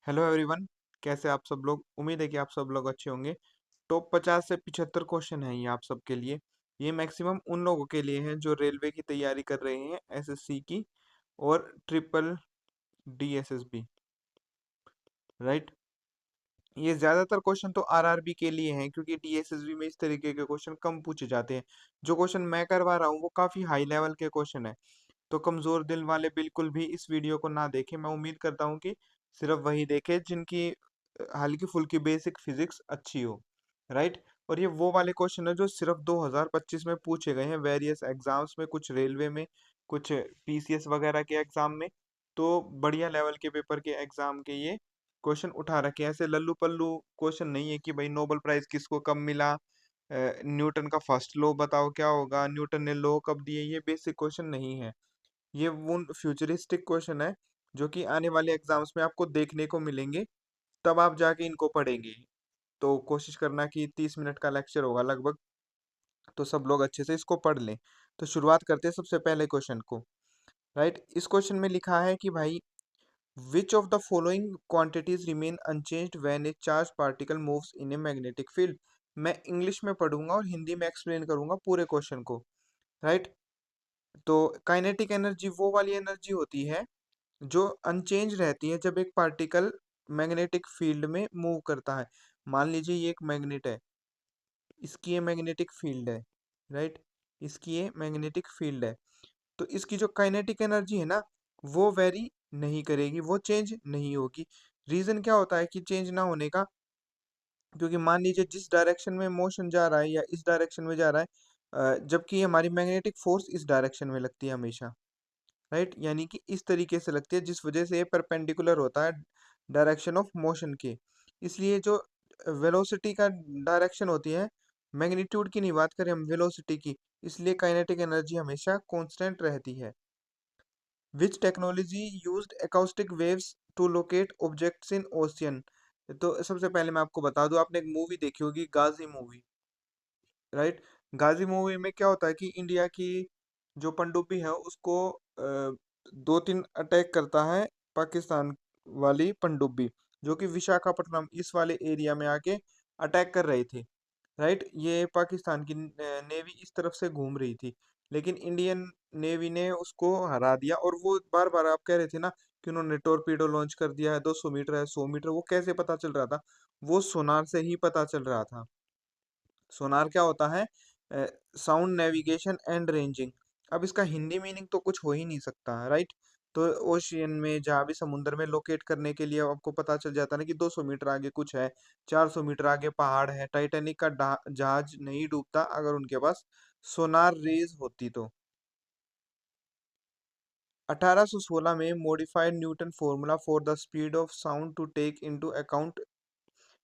Hello everyone. कैसे आप सब लोग? उम्मीद है कि आप सब लोग अच्छे होंगे। टॉप 50 से 75 क्वेश्चन हैं ये आप सबके लिए। ये मैक्सिमम उन लोगों के लिए हैं जो रेलवे की तैयारी कर रहे हैं, एसएससी की और ट्रिपल डीएसएसबी, राइट। ये ज्यादातर क्वेश्चन तो आरआरबी के लिए हैं क्योंकि डीएसएसबी में इस तरीके के क्वेश्चन कम पूछे जाते हैं। जो क्वेश्चन मैं करवा रहा हूँ वो काफी हाई लेवल के क्वेश्चन है। तो कमजोर दिल वाले बिल्कुल भी इस वीडियो को ना देखें। मैं उम्मीद करता हूँ कि सिर्फ वही देखें जिनकी हल्की फुल्की बेसिक फिजिक्स अच्छी हो, राइट। और ये वो वाले क्वेश्चन है जो सिर्फ 2025 में पूछे गए हैं वेरियस एग्जाम्स में, कुछ रेलवे में, कुछ पीसीएस वगैरह के एग्जाम में। तो बढ़िया लेवल के पेपर के एग्जाम के ये क्वेश्चन उठा रखे हैं। ऐसे लल्लू पल्लू क्वेश्चन नहीं है कि भाई नोबेल प्राइज किसको कब मिला, न्यूटन का फर्स्ट लॉ बताओ क्या होगा, न्यूटन ने लॉ कब दिए। ये बेसिक क्वेश्चन नहीं है। ये वो फ्यूचरिस्टिक क्वेश्चन है जो कि आने वाले एग्जाम्स में आपको देखने को मिलेंगे, तब आप जाके इनको पढ़ेंगे। तो कोशिश करना कि 30 मिनट का लेक्चर होगा लगभग, तो सब लोग अच्छे से इसको पढ़ लें। तो शुरुआत करते हैं सबसे पहले क्वेश्चन को, राइट। इस क्वेश्चन में लिखा है कि भाई विच of the following quantities remain unchanged when A charge particle moves in a magnetic field. मैं इंग्लिश में पढ़ूंगा और हिंदी में एक्सप्लेन करूंगा पूरे क्वेश्चन को, राइट। तो काइनेटिक एनर्जी वो वाली एनर्जी होती है जो अनचेंज रहती है जब एक पार्टिकल मैग्नेटिक फील्ड में मूव करता है। मान लीजिए ये एक मैग्नेट है, इसकी ये मैग्नेटिक फील्ड है, राइट। इसकी ये मैग्नेटिक फील्ड है। तो इसकी जो काइनेटिक एनर्जी है ना, वो वेरी नहीं करेगी, वो चेंज नहीं होगी। रीजन क्या होता है कि चेंज ना होने का? क्योंकि मान लीजिए जिस डायरेक्शन में मोशन जा रहा है या इस डायरेक्शन में जा रहा है, जबकि हमारी मैग्नेटिक फोर्स इस डायरेक्शन में लगती है हमेशा, राइट। यानी कि इस तरीके से लगती है जिस वजह से ये परपेंडिकुलर होता है डायरेक्शन ऑफ मोशन के। इसलिए जो वेलोसिटी का डायरेक्शन होती है, मैग्नीट्यूड की नहीं बात करें हम, वेलोसिटी की, इसलिए काइनेटिक एनर्जी हमेशा कांस्टेंट रहती है। Which technology used acoustic waves to locate objects in ocean. तो सबसे पहले मैं आपको बता दूं, आपने एक मूवी देखी होगी गाजी मूवी, राइट। गाजी मूवी में क्या होता है कि इंडिया की जो पनडुब्बी है उसको 2-3 अटैक करता है पाकिस्तान वाली पनडुब्बी, जो कि विशाखापट्टनम इस वाले एरिया में आके अटैक कर रही थी, राइट। ये पाकिस्तान की नेवी इस तरफ से घूम रही थी, लेकिन इंडियन नेवी ने उसको हरा दिया। और वो बार बार आप कह रहे थे ना कि उन्होंने टोरपीडो लॉन्च कर दिया है, 200 मीटर है, 100 मीटर, वो कैसे पता चल रहा था? वो सोनार से ही पता चल रहा था। सोनार क्या होता है? Sound navigation and ranging. अब इसका हिंदी मीनिंग तो कुछ हो ही नहीं सकता, राइट। तो ओशियन में जहाँ भी समुद्र में लोकेट करने के लिए आपको पता चल जाता है ना कि 200 मीटर आगे कुछ है, 400 मीटर आगे पहाड़ है। टाइटैनिक का जहाज नहीं डूबता अगर उनके पास सोनार रेज होती तो। 1816 में modified Newton formula for the speed of sound to take into account,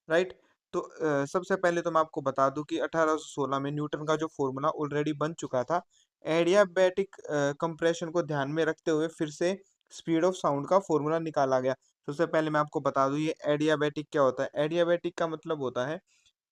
right. तो सबसे पहले तो मैं आपको बता दूं कि 1816 में न्यूटन का जो फॉर्मूला ऑलरेडी बन चुका था, एडियाबैटिक कंप्रेशन को ध्यान में रखते हुए फिर से स्पीड ऑफ साउंड का फॉर्मूला निकाला गया। सबसे पहले मैं आपको बता दूं ये एडियाबैटिक क्या होता है। एडियाबैटिक का मतलब होता है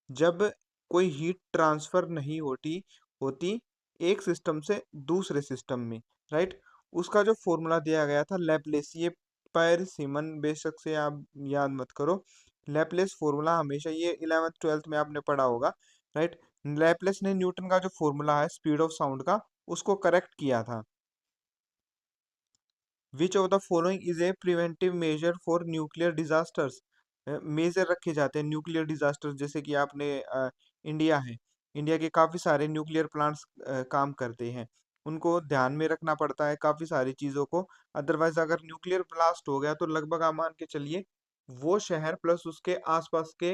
जब कोई हीट ट्रांसफर नहीं होती होती एक सिस्टम से दूसरे सिस्टम में, राइट। उसका जो फॉर्मूला दिया गया था लैपलेस, ये पर सिमन बेशक से आप याद मत करो। लैपलेस फॉर्मूला हमेशा, ये 11th 12th में आपने पढ़ा होगा, राइट। लैपलेस ने न्यूटन का जो फॉर्मूला है स्पीड ऑफ साउंड का, उसको करेक्ट किया था। Which of the following is a preventive measure for nuclear disasters. Measure रखे जाते हैं न्यूक्लियर डिजास्टर, जैसे कि आपने इंडिया है, इंडिया के काफी सारे न्यूक्लियर प्लांट्स काम करते हैं, उनको ध्यान में रखना पड़ता है काफी सारी चीजों को। अदरवाइज अगर न्यूक्लियर ब्लास्ट हो गया तो लगभग आप मान के चलिए वो शहर प्लस उसके आसपास के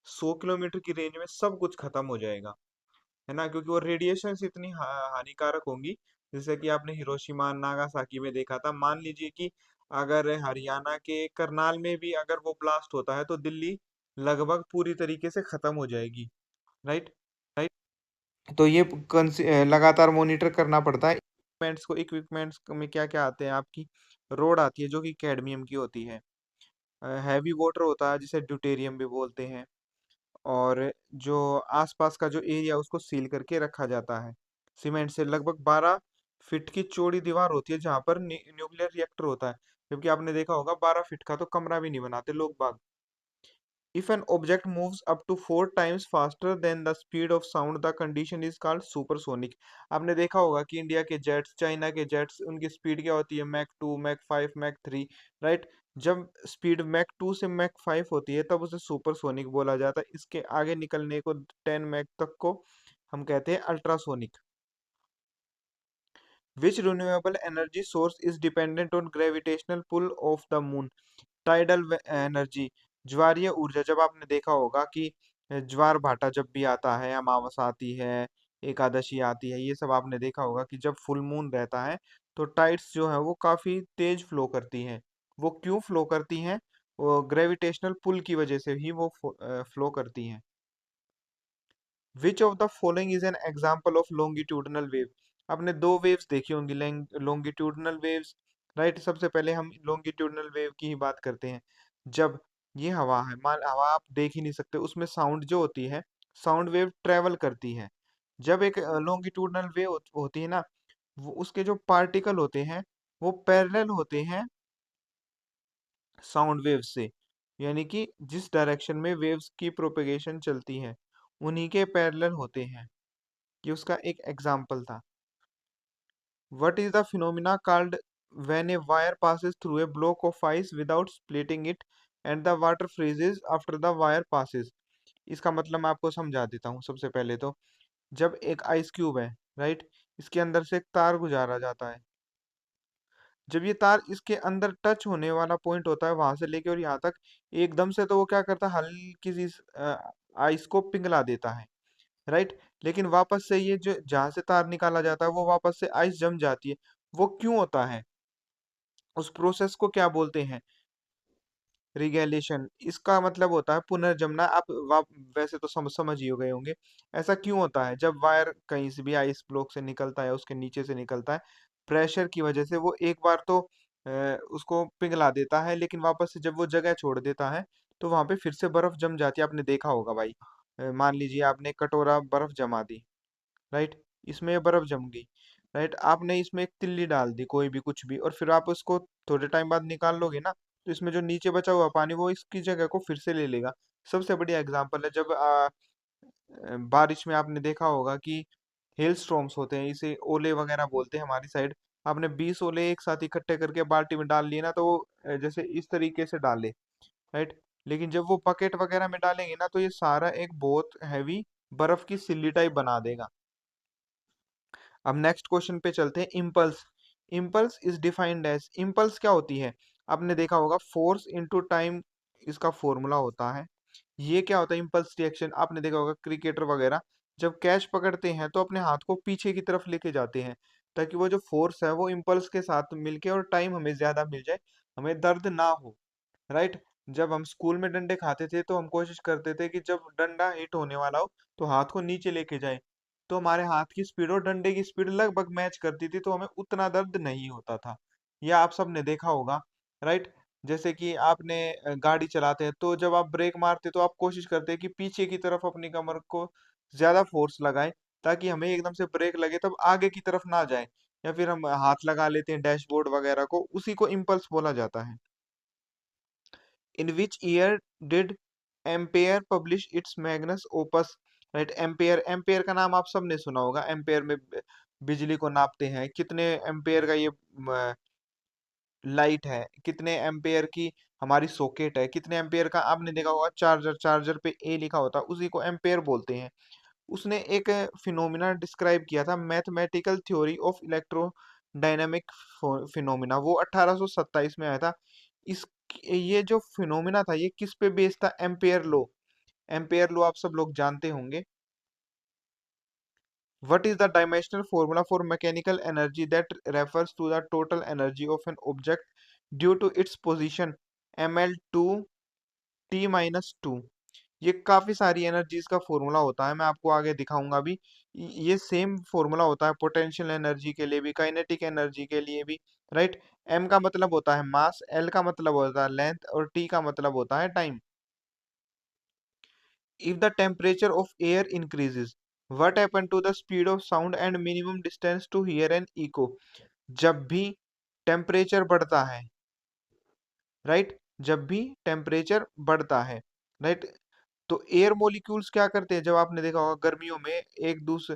100 किलोमीटर की रेंज में सब कुछ खत्म हो जाएगा, है ना। क्योंकि वो रेडिएशन इतनी हानिकारक होंगी, जैसे कि आपने हिरोशिमा नागासाकी में देखा था। मान लीजिए कि अगर हरियाणा के करनाल में भी अगर वो ब्लास्ट होता है तो दिल्ली लगभग पूरी तरीके से खत्म हो जाएगी, राइट। राइट। तो ये लगातार मॉनिटर करना पड़ता है। इक्विपमेंट्स में क्या क्या आते हैं आपकी? रोड आती है जो कि कैडमियम की होती है। हैवी वाटर होता है जिसे ड्यूटेरियम भी बोलते हैं। और जो आसपास का जो एरिया उसको सील करके रखा जाता है सीमेंट से। लगभग 12 फीट की चौड़ी दीवार होती है जहां पर न्यूक्लियर रिएक्टर होता है। जबकि आपने देखा होगा 12 फीट का तो कमरा भी नहीं बनाते लोग बाग। If an object moves up to 4 times faster than the speed of sound, the condition is called supersonic. आपने देखा होगा कि इंडिया के जेट्स, चाइना के जेट्स, उनकी स्पीड क्या होती है? Mach 2, Mach 5, Mach 3, right? जब स्पीड मैक 2 से मैक 5 होती है तब उसे सुपरसोनिक बोला जाता है। इसके आगे निकलने को 10 मैक तक को हम कहते हैं ultrasonic. Which renewable energy source is dependent on gravitational pull of the moon? Tidal energy, ज्वारीय ऊर्जा। जब आपने देखा होगा कि ज्वार भाटा जब भी आता है, अमावस आती है, एकादशी आती है, ये सब आपने देखा होगा कि जब फुल मून रहता है तो टाइड्स जो है वो काफी तेज फ्लो करती हैं। वो क्यों फ्लो करती हैं? वो ग्रेविटेशनल पुल की वजह से ही वो फ्लो करती हैं। विच of the following is an example of longitudinal wave? आपने दो वेव्स देखी होंगी, लॉन्गिट्यूडनल वेव्स, राइट? सबसे पहले हम लॉन्गिट्यूडनल वेव की ही बात करते हैं। जब ये हवा है, मान हवा आप देख ही नहीं सकते, उसमें साउंड जो होती है, साउंड वेव ट्रेवल करती है। जब एक लॉन्गिट्यूडनल वेव होती है ना, वो उसके जो पार्टिकल होते हैं वो पैरेलल होते हैं साउंड वेव्स से, यानी कि जिस डायरेक्शन में वेव्स की प्रोपेगेशन चलती है उन्हीं के पैरेलल होते हैं। ये उसका एक एग्जाम्पल था। What is the phenomena called when a wire passes through a block of ice without splitting it and the water freezes after the wire passes? इसका मतलब मैं आपको समझा देता हूँ। सबसे पहले तो जब एक आइस क्यूब है, राइट, इसके अंदर से एक तार गुजारा जाता है। जब ये तार इसके अंदर टच होने वाला पॉइंट होता है वहां से लेके और यहाँ तक, एकदम से तो वो क्या करता है, हल्की सी आइस को पिघला देता है, राइट? लेकिन वापस से ये जो जहां से तार निकाला जाता है वो वापस से आइस जम जाती है। वो क्यों होता है? उस प्रोसेस को क्या बोलते हैं? रिगेलेशन। इसका मतलब होता है पुनर्जमना। आप वैसे तो समझ ही हो गए होंगे। ऐसा क्यों होता है? जब वायर कहीं से भी आइस ब्लॉक से निकलता है, उसके नीचे से निकलता है, प्रेशर की वजह से वो एक बार तो उसको पिघला देता है, लेकिन वापस से जब वो जगह छोड़ देता है तो वहां पे फिर से बर्फ जम जाती है। आपने देखा होगा भाई, मान लीजिए आपने कटोरा बर्फ जमा दी, राइट? इसमें ये बर्फ जम गई, राइट? आपने इसमें एक तिल्ली डाल दी, कोई भी कुछ भी, और फिर आप उसको थोड़े टाइम बाद निकाल लोगे ना, तो इसमें जो नीचे बचा हुआ पानी वो इसकी जगह को फिर से ले लेगा। सबसे बढ़िया एग्जांपल है जब बारिश में आपने देखा होगा कि हेल स्टॉर्म्स होते हैं, इसे ओले वगैरह बोलते हैं हमारी साइड। आपने 20 ओले एक साथ इकट्ठे करके बाल्टी में डाल लिए ना, तो वो जैसे इस तरीके से डाले, राइट? लेकिन जब वो बकेट वगैरह में डालेंगे ना तो ये सारा एक बहुत हैवी बर्फ की सिल्ली टाइप बना देगा। अब नेक्स्ट क्वेश्चन पे चलते हैं। Impulse. Impulse is defined as, impulse क्या होती है? आपने देखा होगा फोर्स इनटू टाइम इसका फॉर्मूला होता है। ये क्या होता है? Impulse reaction. आपने देखा होगा क्रिकेटर वगैरह जब कैच पकड़ते हैं तो अपने हाथ को पीछे की तरफ लेके जाते हैं, ताकि वो जो फोर्स है वो इम्पल्स के साथ मिलके और टाइम हमें ज्यादा मिल जाए, हमें दर्द ना हो, राइट? जब हम स्कूल में डंडे खाते थे तो हम कोशिश करते थे कि जब डंडा हिट होने वाला हो तो हाथ को नीचे लेके जाए, तो हमारे हाथ की स्पीड और डंडे की स्पीड लगभग मैच करती थी, तो हमें उतना दर्द नहीं होता था। यह आप सबने देखा होगा, राइट? जैसे कि आपने गाड़ी चलाते हैं तो जब आप ब्रेक मारते तो आप कोशिश करते हैं कि पीछे की तरफ अपनी कमर को ज्यादा फोर्स लगाएं, ताकि हमें एकदम से ब्रेक लगे तब आगे की तरफ ना जाए, या फिर हम हाथ लगा लेते हैं डैशबोर्ड वगैरह को, उसी को इम्पल्स बोला जाता है। In which year did ampere publish it's Magnus opus? Right, ampere, ampere का नाम आप सबने सुना होगा। एम्पेयर में बिजली को नापते हैं, कितने एम्पेयर का ये लाइट है, कितने एम्पेयर की हमारी सॉकेट है, कितने एम्पेयर का आपने देखा होगा चार्जर, चार्जर पे ए लिखा होता है, उसी को एम्पेयर बोलते हैं। उसने एक फिनोमिना डिस्क्राइब किया था, mathematical theory of electrodynamic phenomena, वो 1827 में आया था। इस ये जो फिनोमिना था ये किस पे बेस्ड था? Ampere law. एम्पेयर लॉ आप सब लोग जानते होंगे। What is the dimensional formula for mechanical energy that refers to the total energy of an object due to its position? ml2 t minus 2। ये काफी सारी एनर्जीज का फॉर्मूला होता है, मैं आपको आगे दिखाऊंगा भी। ये सेम फॉर्मूला होता है पोटेंशियल एनर्जी के लिए भी, काइनेटिक एनर्जी के लिए भी, राइट? m का मतलब होता है मास, l का मतलब होता है लेंथ, और t का मतलब होता है time. If the temperature of air increases, what happen to the speed of sound and minimum distance to hear an echo? जब भी टेम्परेचर बढ़ता है राइट, जब भी टेम्परेचर बढ़ता है, राइट। तो एयर मॉलिक्यूल्स क्या करते हैं, जब आपने देखा होगा गर्मियों में एक दूसरे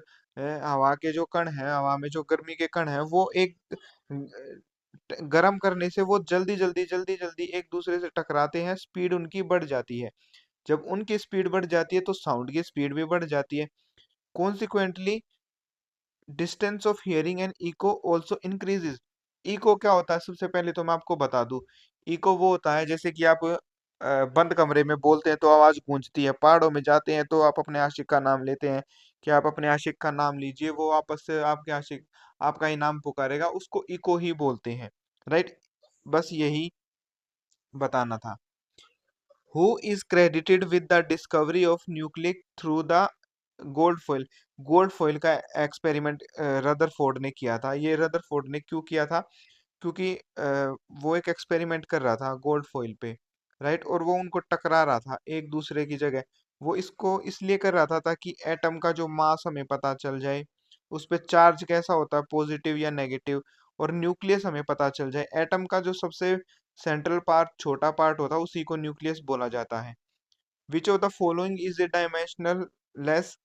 हवा के जो कण हैं, हवा में जो गर्मी के कण हैं, वो एक गर्म करने से वो जल्दी जल्दी जल्दी जल्दी एक दूसरे से टकराते हैं, स्पीड उनकी बढ़ जाती है। जब उनकी स्पीड बढ़ जाती है तो साउंड की स्पीड भी बढ़ जाती है। Consequently distance of hearing and echo also increases. Echo क्या होता है, सबसे पहले तो मैं आपको बता दूं। इको वो होता है जैसे कि आप बंद कमरे में बोलते हैं तो आवाज गूंजती है, पहाड़ों में जाते हैं तो आप अपने आशिक का नाम लेते हैं कि आप अपने आशिक का नाम लीजिए, वो आपस से आपके आशिक आपका ही नाम पुकारेगा, उसको इको ही बोलते हैं, राइट। बस यही बताना था। Who is credited with the discovery of nucleic through the gold foil. Gold foil का एक्सपेरिमेंट रदरफोर्ड ने किया था। ये रदरफोर्ड ने क्यों किया था, क्योंकि वो एक एक्सपेरिमेंट कर रहा था गोल्ड फॉइल पे, राइट, और वो उनको टकरा रहा था एक दूसरे की जगह। वो इसको इसलिए कर रहा था ताकि एटम का जो मास हमें पता चल जाए, उस पे चार्ज कैसा होता है, पॉजिटिव या नेगेटिव, और न्यूक्लियस हमें पता चल जाए। एटम का जो सबसे सेंट्रल पार्ट, छोटा पार्ट होता है, उसी को न्यूक्लियस बोला जाता है। Which of the following is A dimensional less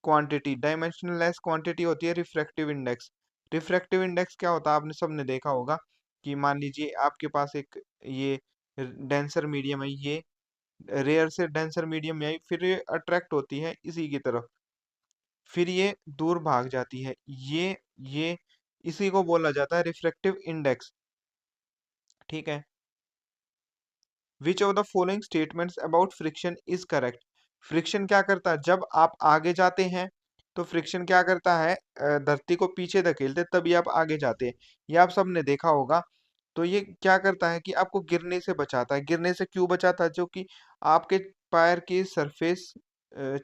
quantity. Dimensional less quantity होती है रिफ्रैक्टिव इंडेक्स। रिफ्रैक्टिव इंडेक्स क्या होता है, आपने सबने देखा होगा कि मान लीजिए आपके पास एक ये डेंसर मीडियम है, ये रेयर से डेंसर मीडियम में आई, फिर ये अट्रैक्ट होती है इसी की तरफ, फिर ये दूर भाग जाती है। ये इसी को बोला जाता है रिफ्रैक्टिव इंडेक्स, ठीक है। Which of the following statements about friction is correct. Friction क्या करता है, जब आप आगे जाते हैं तो फ्रिक्शन क्या करता है, धरती को पीछे धकेलते तभी आप आगे जाते हैं। ये आप सबने देखा होगा। तो ये क्या करता है कि आपको गिरने से बचाता है। गिरने से क्यों बचाता है, जो कि आपके पैर की सरफेस,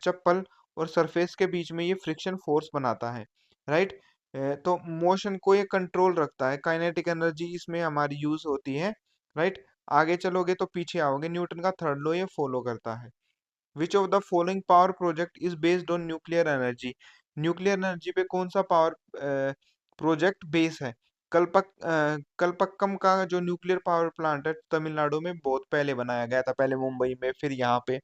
चप्पल और सरफेस के बीच में ये फ्रिक्शन फोर्स बनाता है, राइट। तो मोशन को ये कंट्रोल रखता है, काइनेटिक एनर्जी इसमें हमारी यूज होती है, राइट। आगे चलोगे तो पीछे आओगे, न्यूटन का थर्ड लॉ ये फॉलो करता है। Which of the following power project is based on nuclear energy. Nuclear energy पे कौन सा पावर प्रोजेक्ट बेस है। कल्पक्कम का जो न्यूक्लियर पावर प्लांट है तमिलनाडु में, बहुत पहले बनाया गया था, पहले मुंबई में फिर यहाँ पे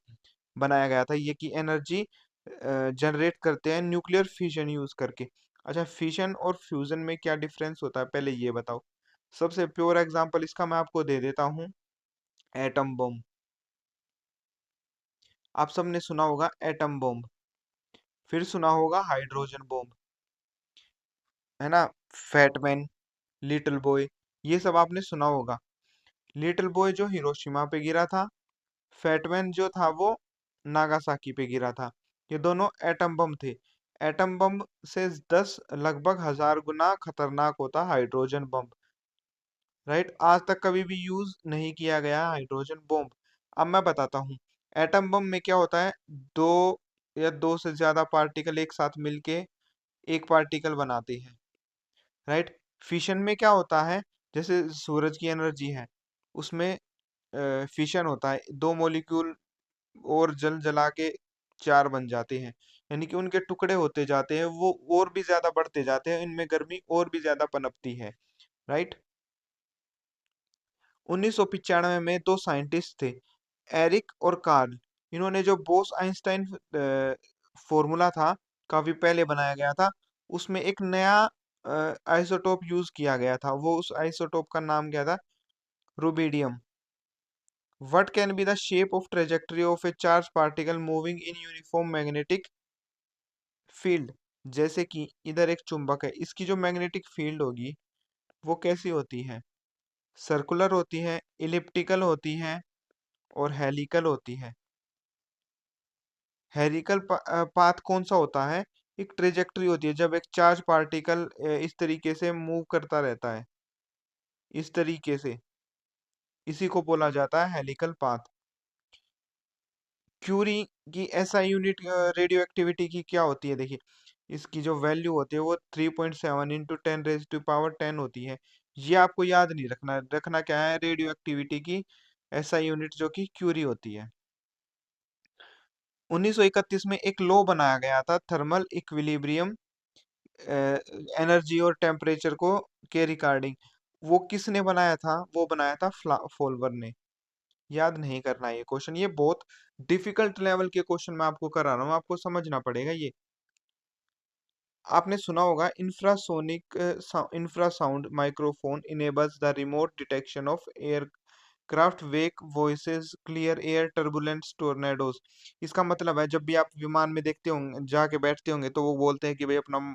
बनाया गया था। ये की एनर्जी जनरेट करते हैं न्यूक्लियर फिशन यूज करके। अच्छा, फिशन और फ्यूजन में क्या डिफरेंस होता है, पहले ये बताओ। सबसे प्योर एग्जांपल इसका मैं आपको दे देता हूँ, एटम बम। आप सबने सुना होगा एटम बम, फिर सुना होगा हाइड्रोजन बम, है ना, फैटमैन, लिटिल बॉय, ये सब आपने सुना होगा। लिटिल बॉय जो हिरोशिमा पे गिरा था, फैटमैन जो था वो नागासाकी पे गिरा था। ये दोनों एटम बम थे। एटम बम से 10 लगभग 1000 गुना खतरनाक होता हाइड्रोजन बम, राइट। आज तक कभी भी यूज नहीं किया गया हाइड्रोजन बम। अब मैं बताता हूँ, एटम बम में क्या होता है, दो या दो से ज्यादा पार्टिकल एक साथ मिलके एक पार्टिकल बनाते हैं, राइट। फिशन में क्या होता है, जैसे सूरज की एनर्जी है, उसमें फिशन होता है, दो मॉलिक्यूल और जल जला के चार बन जाते हैं, यानी कि उनके टुकड़े होते जाते हैं, वो और भी ज्यादा बढ़ते जाते हैं, इनमें गर्मी और भी ज्यादा पनपती है, राइट। 1995 में दो साइंटिस्ट थे, एरिक और कार्ल। इन्होंने जो बोस आइंस्टाइन फॉर्मूला था, काफी पहले बनाया गया था, उसमें एक नया आइसोटोप यूज किया गया था। वो उस आइसोटोप का नाम क्या था, rubidium. What can be the shape of trajectory of A charge particle moving in uniform magnetic field. जैसे कि इधर एक चुंबक है, इसकी जो मैग्नेटिक फील्ड होगी वो कैसी होती है, सर्कुलर होती है, इलिप्टिकल होती है, और हेलिकल होती है। हेलिकल पाथ कौन सा होता है, एक ट्रेजेक्टरी होती है जब एक चार्ज पार्टिकल इस तरीके से मूव करता रहता है, इस तरीके से, इसी को बोला जाता है हेलिकल पाथ। क्यूरी की एसआई यूनिट रेडियो एक्टिविटी की क्या होती है, देखिए इसकी जो वैल्यू होती है वो 3.7 इंटू 10 रेज टू पावर 10 होती है। ये आपको याद नहीं रखना, रखना क्या है, रेडियो एक्टिविटी की एसआई यूनिट जो कि क्यूरी होती है। 1931 में एक लॉ बनाया गया था, थर्मल इक्विलिब्रियम एनर्जी और टेम्परेचर को के रिगार्डिंग। वो किसने बनाया था? वो बनाया था फोल्बर ने। याद नहीं करना ये क्वेश्चन, ये बहुत डिफिकल्ट लेवल के क्वेश्चन मैं आपको करा रहा हूँ, आपको समझना पड़ेगा ये। आपने सुना होगा infrasonic infrasound microphone enables the remote detection of aircraft wake voices clear air turbulence tornadoes. इसका मतलब है जब भी आप विमान में देखते होंगे, जाके बैठते होंगे, तो वो बोलते हैं कि भाई अपना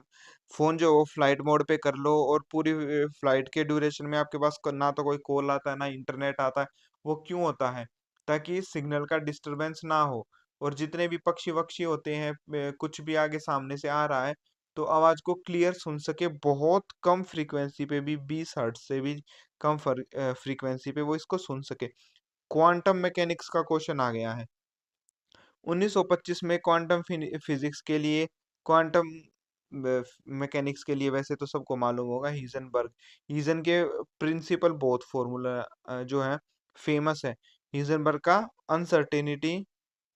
फोन जो है वो फ्लाइट मोड पे कर लो, और पूरी फ्लाइट के ड्यूरेशन में आपके पास ना तो कोई कॉल आता है ना इंटरनेट आता है। वो क्यों होता है? ताकि सिग्नल का डिस्टरबेंस ना हो, और जितने भी पक्षी वक्षी होते हैं, कुछ भी आगे सामने से आ रहा है तो आवाज को क्लियर सुन सके, बहुत कम फ्रीक्वेंसी पे भी, 20 हर्ट्ज से भी कम फ्रीक्वेंसी पे वो इसको सुन सके। क्वांटम मैकेनिक्स का क्वेश्चन आ गया है 1925 में। क्वांटम फिजिक्स के लिए, क्वांटम मैकेनिक्स के लिए वैसे तो सबको मालूम होगा हीजनबर्ग। हीजन के प्रिंसिपल बहुत फॉर्मूला जो है फेमस है, हीजनबर्ग का अनसर्टेनिटी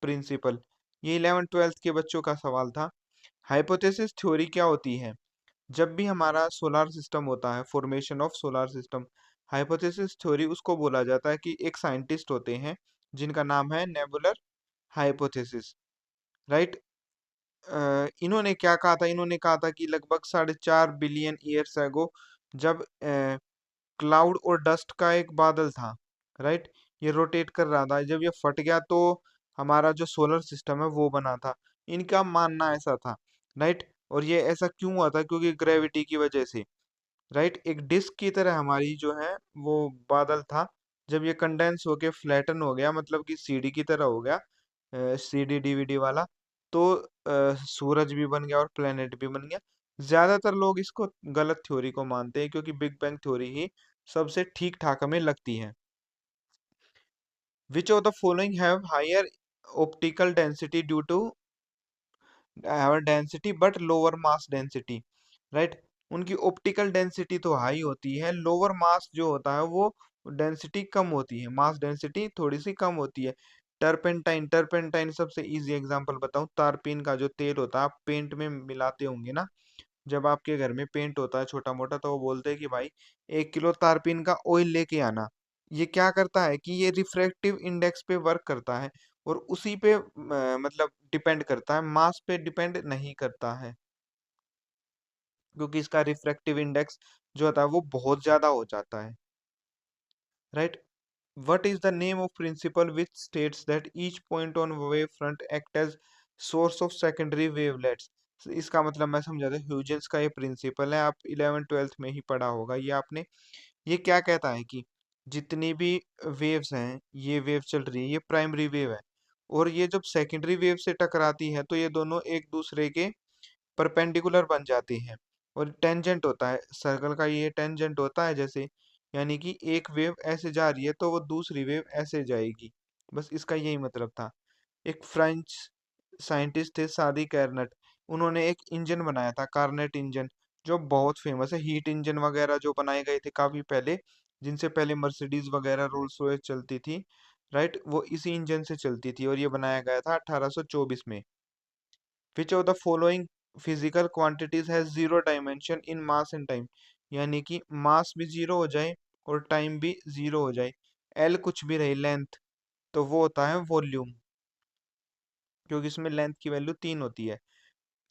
प्रिंसिपल। ये 11th 12th के बच्चों का सवाल था। हाइपोथेसिस थ्योरी क्या होती है? जब भी हमारा सोलार सिस्टम होता है, formation of solar system, hypothesis theory उसको बोला जाता है कि एक साइंटिस्ट होते हैं जिनका नाम है नेबुलर हाइपोथेसिस, राइट। इन्होंने क्या कहा था? इन्होंने कहा था कि लगभग 4.5 बिलियन ईयर्स एगो, जब क्लाउड और डस्ट का एक बादल था, राइट, ये रोटेट कर रहा था, जब ये फट गया तो हमारा जो सोलर सिस्टम है वो बना था। इनका मानना ऐसा था, राइट। और ये ऐसा क्यों हुआ था? क्योंकि ग्रेविटी की वजह से, राइट। एक डिस्क की तरह हमारी जो है वो बादल था, जब ये कंडेंस होके फ्लैटन हो गया, मतलब कि सीडी की तरह हो गया, सीडी डीवीडी वाला, तो सूरज भी बन गया और प्लेनेट भी बन गया। ज्यादातर लोग इसको गलत थ्योरी को मानते हैं, क्योंकि बिग बैंग थ्योरी ही सबसे ठीक ठाक हमें लगती है। Which of the following have higher optical density due to have density but lower mass density, right. उनकी ऑप्टिकल डेंसिटी तो हाई होती है, लोअर मास जो होता है वो डेंसिटी कम होती है, मास डेंसिटी थोड़ी सी कम होती है। टर्पेंटाइन, टर्पेंटाइन सबसे इजी एग्जांपल बताऊं, तारपीन का जो तेल होता है, आप पेंट में मिलाते होंगे ना, जब आपके घर में पेंट होता है छोटा मोटा, तो वो बोलते हैं कि भाई 1 किलो तारपीन का ऑयल लेके आना। ये क्या करता है कि ये रिफ्रैक्टिव इंडेक्स पे वर्क करता है, और उसी पे मतलब डिपेंड करता है, मास पे डिपेंड नहीं करता है, क्योंकि इसका रिफ्रैक्टिव इंडेक्स जो होता है वो बहुत ज्यादा हो जाता है, right. What is the name of principle which states that each point on wave front act as source of secondary wavelets? इसका मतलब मैं समझा था, ह्यूजेंस का ये प्रिंसिपल है, आप 11th 12th में ही पढ़ा होगा ये आपने। ये क्या कहता है कि जितनी भी वेव्स हैं, ये वेव चल रही है, ये प्राइमरी वेव है, और ये जब सेकेंडरी वेव से टकराती है तो ये दोनों एक दूसरे के परपेंडिकुलर बन जाती हैं, और टेंजेंट होता है, सर्कल का ये टेंजेंट होता है जैसे, यानी कि एक वेव ऐसे जा रही है तो वो दूसरी वेव ऐसे जाएगी। बस इसका यही मतलब था। एक फ्रेंच साइंटिस्ट थे सादी कार्नट, उन्होंने एक इंजन बनाया था, कार्नेट इंजन, जो बहुत फेमस है। हीट इंजन वगैरह जो बनाए गए थे काफी पहले, जिनसे पहले मर्सिडीज वगैरह रोल्स रॉयस चलती थी, राइट, वो इसी इंजन से चलती थी, और ये बनाया गया था 1824 में। विच of the following physical quantities has zero dimension in mass and time? यानी कि मास भी जीरो हो जाए और टाइम भी जीरो हो जाए, एल कुछ भी रहे, लेंथ, तो वो होता है वॉल्यूम, क्योंकि इसमें लेंथ की वैल्यू 3 होती है।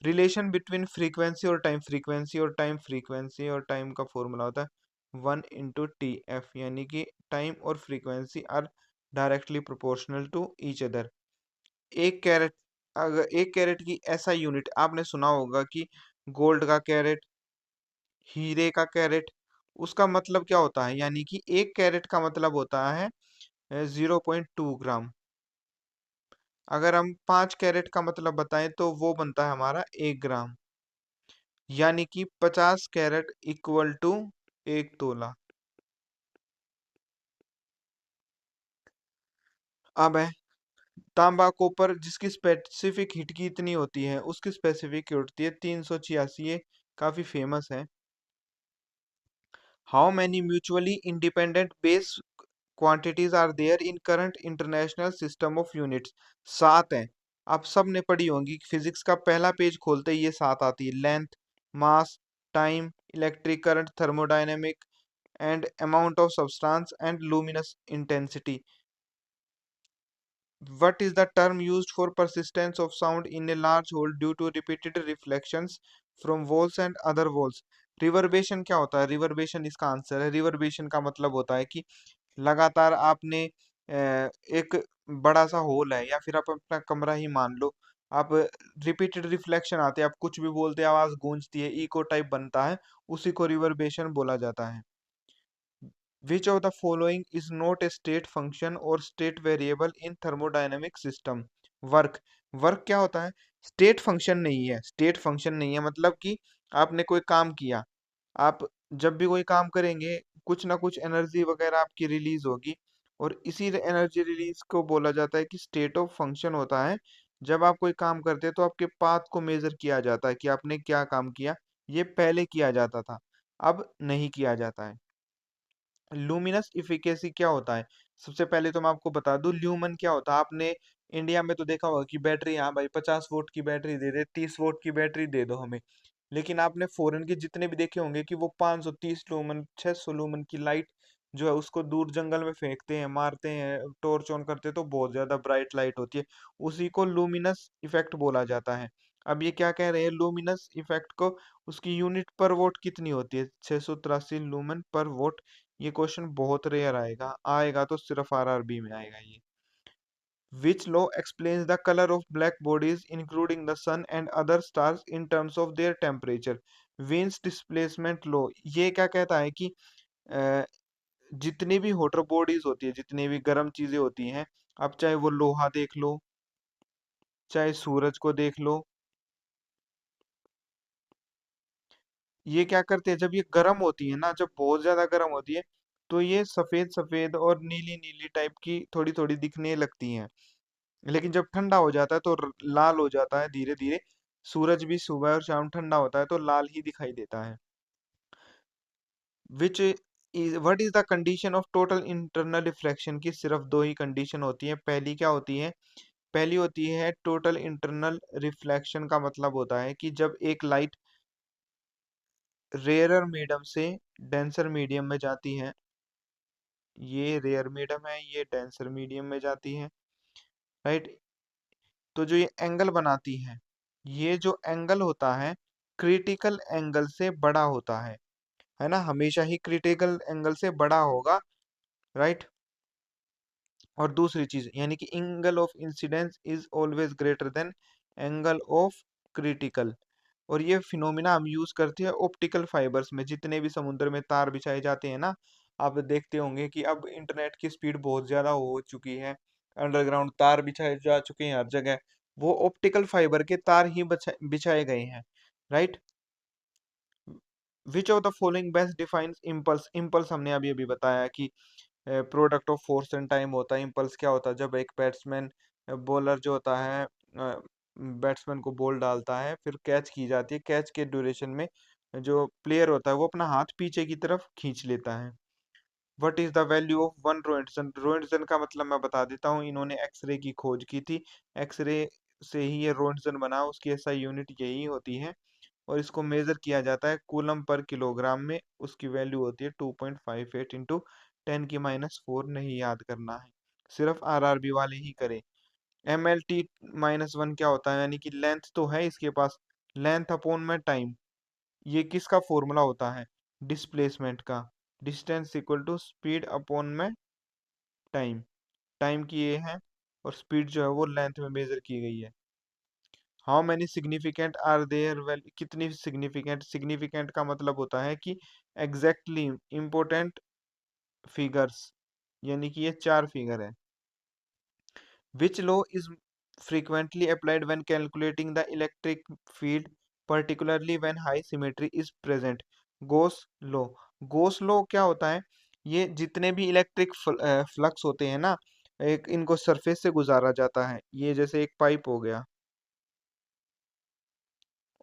रिलेशन बिटवीन फ्रीक्वेंसी और टाइम, फ्रीक्वेंसी और टाइम, फ्रीक्वेंसी और टाइम का फॉर्मूला होता है 1 × T f, यानी कि टाइम और frequency are directly proportional to each other. एक कैरेट, अगर एक कैरेट की ऐसा यूनिट आपने सुना होगा कि गोल्ड का कैरेट, हीरे का कैरेट, उसका मतलब क्या होता है? यानी कि एक कैरेट का मतलब होता है 0.2 ग्राम। अगर हम 5 कैरेट का मतलब बताएं तो वो बनता है हमारा 1 ग्राम, यानी कि 50 कैरेट इक्वल टू 1 तोला। अब है तांबा कॉपर, जिसकी स्पेसिफिक हीट की इतनी होती है, उसकी स्पेसिफिक हीट होती है 386, ये काफी फेमस है। How many mutually independent base quantities are there in current international system of units? 7 हैं। आप सब ने पढ़ी होंगी, फिजिक्स का पहला पेज खोलते ही ये 7 आती है, length, mass, time, electric current, thermodynamic, and amount of substance and luminous intensity. What is the term used for persistence of sound in a large hole due to repeated reflections from walls and other walls? रिवर्बेशन क्या होता है? रिवर्बेशन इसका answer है। रिवर्बेशन का मतलब होता है कि लगातार आपने एक बड़ा सा होल है या फिर आप अपना कमरा ही मान लो, आप रिपीटेड रिफ्लेक्शन आते हैं, आप कुछ भी बोलते हैं, आवाज गूंजती है, इको टाइप बनता है, उसी को रिवर्बेशन बोला जाता है। Which of the following is not a state function or state variable in thermodynamic system? Work, work क्या होता है? स्टेट फंक्शन नहीं है। स्टेट फंक्शन नहीं है मतलब कि आपने कोई काम किया, आप जब भी कोई काम करेंगे कुछ ना कुछ एनर्जी वगैरह आपकी रिलीज होगी, और इसी एनर्जी रिलीज को बोला जाता है कि स्टेट ऑफ फंक्शन होता है। जब आप कोई काम करते हैं तो आपके पाथ को मेजर किया जाता है कि आपने क्या काम किया। ये पहले किया जाता था, अब नहीं किया जाता है। लुमिनस इफिकेसी क्या होता है? सबसे पहले तो मैं आपको बता दूं ल्यूमन क्या होता है। आपने इंडिया में तो देखा होगा कि बैटरी, हाँ भाई 50 वोट की बैटरी दे दे, 30 वोट की बैटरी दे दो हमें। लेकिन आपने फॉरेन के जितने भी देखे होंगे कि वो 530 लूमन, 600 लूमन की लाइट जो है उसको दूर जंगल में फेंकते हैं, मारते हैं, टॉर्च ऑन करते हैं तो बहुत ज्यादा ब्राइट लाइट होती है। उसी को लुमिनस इफेक्ट बोला जाता है। अब ये क्या कह रहे हैं, लुमिनस इफेक्ट को उसकी यूनिट पर वोट कितनी होती है? 683 लूमन पर वोट। ये क्वेश्चन बहुत रेयर आएगा, आएगा तो सिर्फ आरआरबी में आएगा ये। Which law explains the color of black bodies including the sun and other stars in terms of their temperature? Wiens displacement law। ये क्या कहता है कि अ, जितनी भी हॉटर बॉडीज होती है, जितनी भी गर्म चीजें होती हैं, अब चाहे वो लोहा देख लो, चाहे सूरज को देख लो, ये क्या करते हैं जब ये गर्म होती है ना, जब बहुत ज्यादा गर्म होती है तो ये सफेद सफेद और नीली नीली टाइप की थोड़ी थोड़ी दिखने लगती हैं। लेकिन जब ठंडा हो जाता है तो लाल हो जाता है धीरे धीरे। सूरज भी सुबह और शाम ठंडा होता है तो लाल ही दिखाई देता है। Which is what is the condition of total internal reflection की सिर्फ दो ही कंडीशन होती है। पहली क्या होती है? पहली होती है टोटल इंटरनल रिफ्लेक्शन का मतलब होता है कि जब एक लाइट रेयरर मीडियम से डेंसर मीडियम में जाती है, ये रेयर मीडियम है, ये डेंसर मीडियम में जाती है, राइट। तो जो ये एंगल बनाती है, ये जो एंगल होता है क्रिटिकल एंगल से बड़ा होता है ना, हमेशा ही क्रिटिकल एंगल से बड़ा होगा, राइट। और दूसरी चीज यानी कि angle of incidence is always greater than angle of critical. और ये फिनोमिना हम यूज करते हैं ऑप्टिकल फाइबर्स में, जितने भी समुद्र में तार बिछाए जाते हैं ना। आप देखते होंगे कि अब इंटरनेट की स्पीड बहुत ज्यादा हो चुकी है, अंडरग्राउंड तार बिछाए जा चुके हैं हर जगह, वो ऑप्टिकल फाइबर के तार ही बिछाए गए हैं, right. Which of the following best defines impulse? Impulse हमने अभी अभी बताया कि product of force and time होता है। इम्पल्स क्या होता है? जब एक बैट्समैन, बॉलर जो होता है, बैट्समैन को बॉल डालता है, फिर कैच की जाती है, कैच के ड्यूरेशन में जो प्लेयर होता है वो अपना हाथ पीछे की तरफ खींच लेता है। What is the value of one roentgen? Roentgen का मतलब मैं बता देता हूँ, इन्होंने एक्सरे की खोज की थी, एक्सरे से ही ये रोएंटसन बना, उसकी एसआई यूनिट यही होती है, और इसको मेजर किया जाता है कूलम पर किलोग्राम में। उसकी वैल्यू होती है 2.58 इंटू 10⁻⁴। नहीं याद करना है, सिर्फ आरआरबी वाले ही करें। MLT-1 क्या होता है? यानी कि लेंथ तो है इसके पास, लेंथ अपॉन में टाइम। ये किसका फॉर्मूला होता है? डिस्प्लेसमेंट का। Distance equal to speed upon में टाइम। टाइम की ये है, और स्पीड जो है वो लेंथ में मेजर की गई है। How many significant are there? Well, कितनी सिग्निफिकेंट? सिग्निफिकेंट का मतलब होता है कि एग्जैक्टली इम्पोर्टेंट फिगर्स, यानी कि ये 4 फिगर है। Which law is frequently applied when calculating the electric field, particularly when high symmetry is present? Goes law. Goes law क्या होता है? ये जितने भी इलेक्ट्रिक फ्लक्स होते हैं ना, एक इनको सरफेस से गुजारा जाता है, ये जैसे एक पाइप हो गया,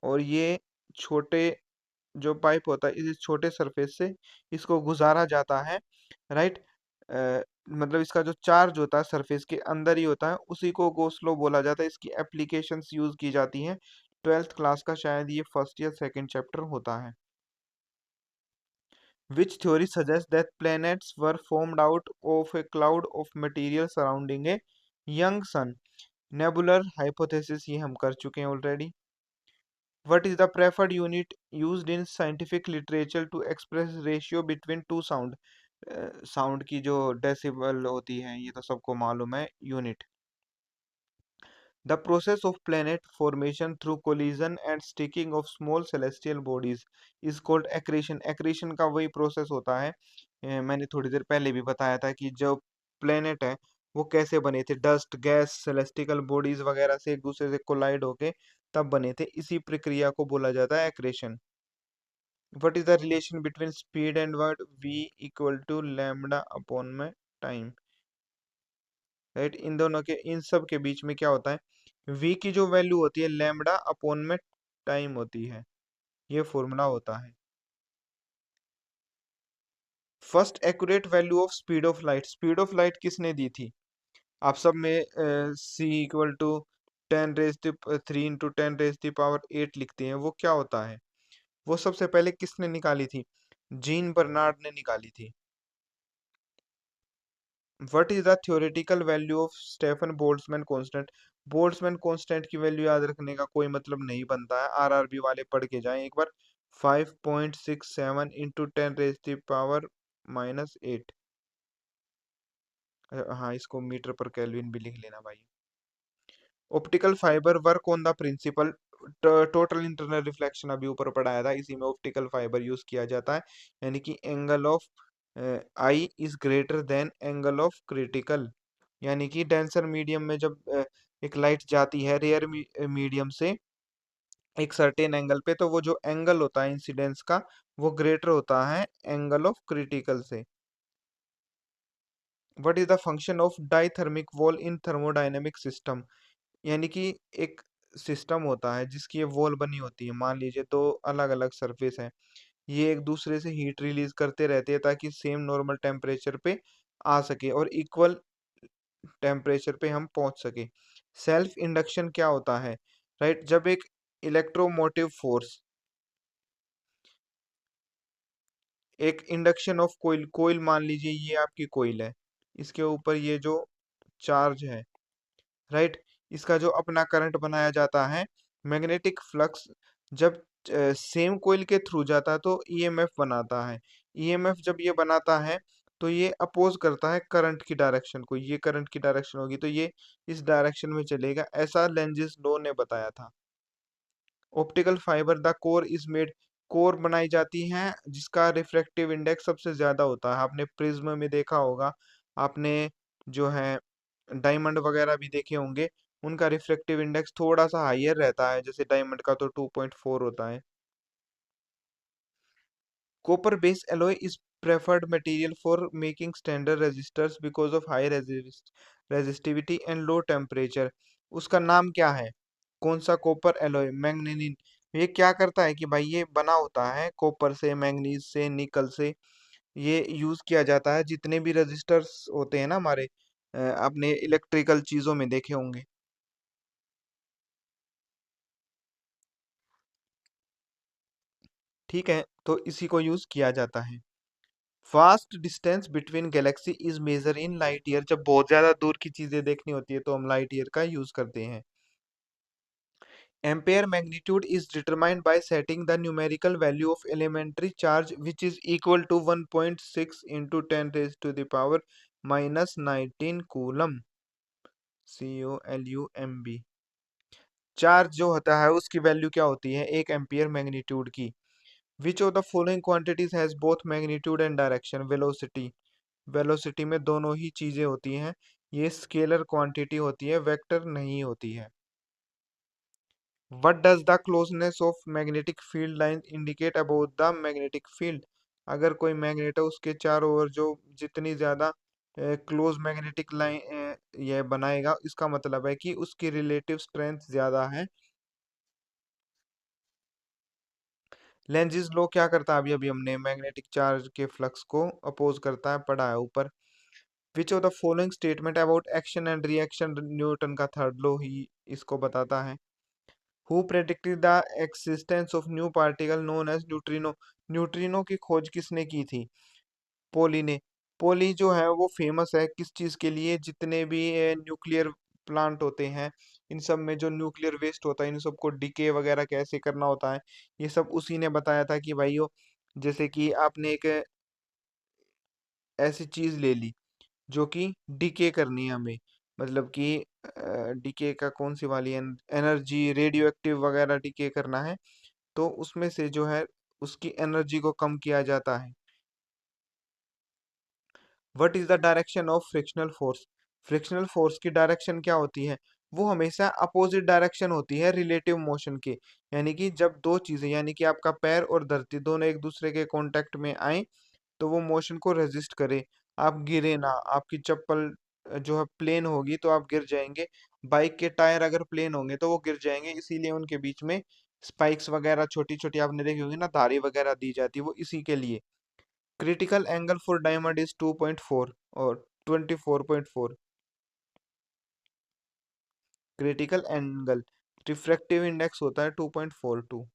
और ये छोटे जो पाइप होता है इस छोटे सरफेस से इसको गुजारा जाता है, राइट। मतलब इसका जो चार्ज होता है सरफेस के अंदर ही होता है, उसी को गोस्लो बोला जाता है। इसकी एप्लीकेशंस यूज की जाती हैं। 12th क्लास का शायद ये फर्स्ट या सेकंड चैप्टर होता है। Which theory suggests that planets were formed out of a cloud of material surrounding a young sun? Nebular hypothesis ये हम कर चुके हैं already. What is the preferred unit used in scientific literature to express ratio between two sound? Sound की जो decibel होती है ये तो सबको मालूम है, unit. The process of planet formation through collision and sticking of small celestial bodies is called accretion. Accretion का वही प्रोसेस होता है, मैंने थोड़ी देर पहले भी बताया था कि जो प्लेनेट है वो कैसे बने थे, डस्ट, गैस, सेलेस्टिकल बॉडीज वगैरह से एक दूसरे से कोलाइड होके तब बने थे. इसी प्रक्रिया को बोला जाता है accretion. What is the relation between speed and what? V equal to lambda upon में टाइम. राइट, इन दोनों के, इन सब के बीच में क्या होता है, v की जो वैल्यू होती है लैम्बडा अपॉन में टाइम होती है. ये फॉर्मूला होता है. First accurate value of speed of light. Speed of light किसने दी थी? आप सब में c इक्वल टू 10⁻³ लिखते हैं, वो क्या होता है? वो सबसे पहले किसने निकाली थी? जीन बर्नार्ड ने निकाली थी. What is the theoretical value of Stefan Boltzmann constant? Boltzmann constant की वैल्यू याद रखने का कोई मतलब नहीं बनता है, आरआरबी वाले पढ़ के जाएं एक बार. 5.67 इंटू 10⁻⁻8. हाँ, इसको मीटर पर केल्विन भी लिख लेना भाई. Optical fibre work on the principle. Total internal reflection अभी ऊपर पढ़ाया था, इसी में ऑप्टिकल फाइबर यूज किया जाता है. यानी कि angle of I is greater than angle of critical. यानी कि डेंसर मीडियम में जब एक लाइट जाती है रेयर मीडियम से एक सर्टेन एंगल पे, तो वो जो एंगल होता है इंसिडेंस का वो ग्रेटर होता है एंगल ऑफ क्रिटिकल से. What is the function of diathermic wall in thermodynamic system? यानी कि एक सिस्टम होता है जिसकी ये वॉल बनी होती है, मान लीजिए दो अलग अलग सरफेस हैं, ये एक दूसरे से हीट रिलीज करते रहते हैं ताकि सेम नॉर्मल टेम्परेचर पे आ सके और इक्वल टेम्परेचर पे हम पहुंच सके. सेल्फ इंडक्शन क्या होता है? राइट, जब एक इलेक्ट्रोमोटिव फोर्स, एक इंडक्शन ऑफ कोइल, कोइल मान लीजिए ये आपकी कोइल है, इसके ऊपर ये जो चार्ज है, राइट, इसका जो अपना करंट बनाया जाता है मैग्नेटिक फ्लक्स, जब सेम कोइल के थ्रू जाता है तो ईएमएफ बनाता है. ईएमएफ जब ये बनाता है तो ये अपोज करता है करंट की डायरेक्शन को, ये करंट की डायरेक्शन होगी तो ये इस डायरेक्शन में चलेगा, ऐसा लेंजिस लो ने बताया था. Optical fibre the core is made. Core बनाई जाती हैं जिसका रिफ्रैक्टिव इंडेक्स सबसे ज्यादा होता है. आपने प्रिज्म में देखा होगा, आपने जो है डायमंड वगैरह भी देखे होंगे, उनका रिफ्रैक्टिव इंडेक्स थोड़ा सा हाईयर रहता है, जैसे डायमंड का तो 2.4 होता है. Copper based alloy is preferred material for making standard resistors because of high resistivity and low temperature. उसका नाम क्या है? कौन सा कॉपर एलॉय? मैग्नीनिन. ये क्या करता है कि भाई ये बना होता है कॉपर से, मैंगनीज से, निकल से. ये यूज किया जाता है जितने भी रजिस्टर्स होते हैं ना हमारे, आपने इलेक्ट्रिकल चीजों में देखे होंगे. ठीक है, तो इसी को यूज किया जाता है. Fast distance between galaxy is measure in light year. जब बहुत ज्यादा दूर की चीजें देखनी होती है तो हम लाइट ईयर का यूज करते हैं. Ampere magnitude is determined by setting the numerical value of elementary charge which is equal to 1.6 into 10⁻⁻19 coulomb. COLUMB. Charge जो होता है उसकी वैल्यू क्या होती है 1 एम्पियर मैग्नीट्यूड की? विच of the following quantities has both magnitude and direction? Velocity. Velocity में दोनों ही चीजें होती हैं, ये स्केलर क्वांटिटी होती है, वेक्टर नहीं होती है. What does the closeness of magnetic field line indicate about the magnetic field? अगर कोई मैग्नेट है उसके चारों ओर जो जितनी ज्यादा क्लोज मैग्नेटिक लाइन यह बनाएगा, इसका मतलब है कि उसकी रिलेटिव स्ट्रेंथ ज्यादा है. लेंजिस लो क्या करता है? अभी अभी हमने मैग्नेटिक चार्ज के फ्लक्स को अपोज करता है, पढ़ा है ऊपर. Which of the following statement about action and reaction, Newton का थर्ड लॉ ही इसको बताता है. Who predicted the existence of new particle known as neutrino. Neutrino की खोज किसने की थी? पोली ने। पोली जो है वो फेमस है किस चीज के लिए? जितने भी न्यूक्लियर प्लांट होते हैं, इन सब में जो न्यूक्लियर वेस्ट होता है, इन सबको डिके वगैरह कैसे करना होता है, ये सब उसी ने बताया था कि भाइयों, जैसे कि आपने एक ऐसी चीज ले ली जो कि डिके करनी है हमें, मतलब कि डिके का कौन सी वाली एनर्जी, रेडियो एक्टिव वगैरह डिके करना है, तो उसमें से जो है उसकी एनर्जी को कम किया जाता है। What is the direction of frictional force? Frictional force की डायरेक्शन क्या होती है? वो हमेशा अपोजिट डायरेक्शन होती है रिलेटिव मोशन के। यानी कि जब दो चीजें, यानी कि आपका पैर और धरती दोनों एक दूसरे के कांटेक्ट में आए, तो वो मोशन को रेजिस्ट करे, आप गिरे ना। आपकी चप्पल जो है प्लेन होगी तो आप गिर जाएंगे, बाइक के टायर अगर प्लेन होंगे तो वो गिर जाएंगे, इसीलिए उनके बीच में स्पाइक्स वगैरह छोटी छोटी आपने देखी होगी ना, धारी वगैरह दी जाती है, वो इसी के लिए। Critical angle for diamond is 2.4 और 24.4। क्रिटिकल एंगल, रिफ्रैक्टिव इंडेक्स होता है 2.42।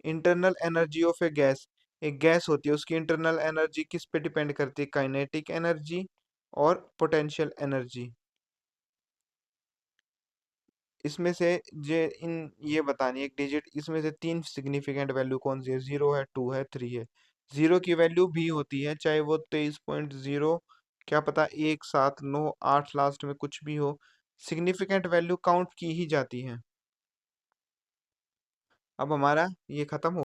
Internal energy of A gas, एक गैस होती है उसकी इंटरनल एनर्जी किस पे डिपेंड करती है? काइनेटिक एनर्जी और पोटेंशियल एनर्जी। इसमें से जे इन ये बतानी है एक डिजिट, इसमें से तीन सिग्निफिकेंट वैल्यू कौन सी है? जीरो है, टू है, थ्री है। जीरो की वैल्यू भी होती है, चाहे वो 23.0, क्या पता 1, 7, 9, 8 लास्ट में कुछ भी हो, सिग्निफिकेंट वैल्यू काउंट की ही जाती है। अब हमारा ये खत्म हो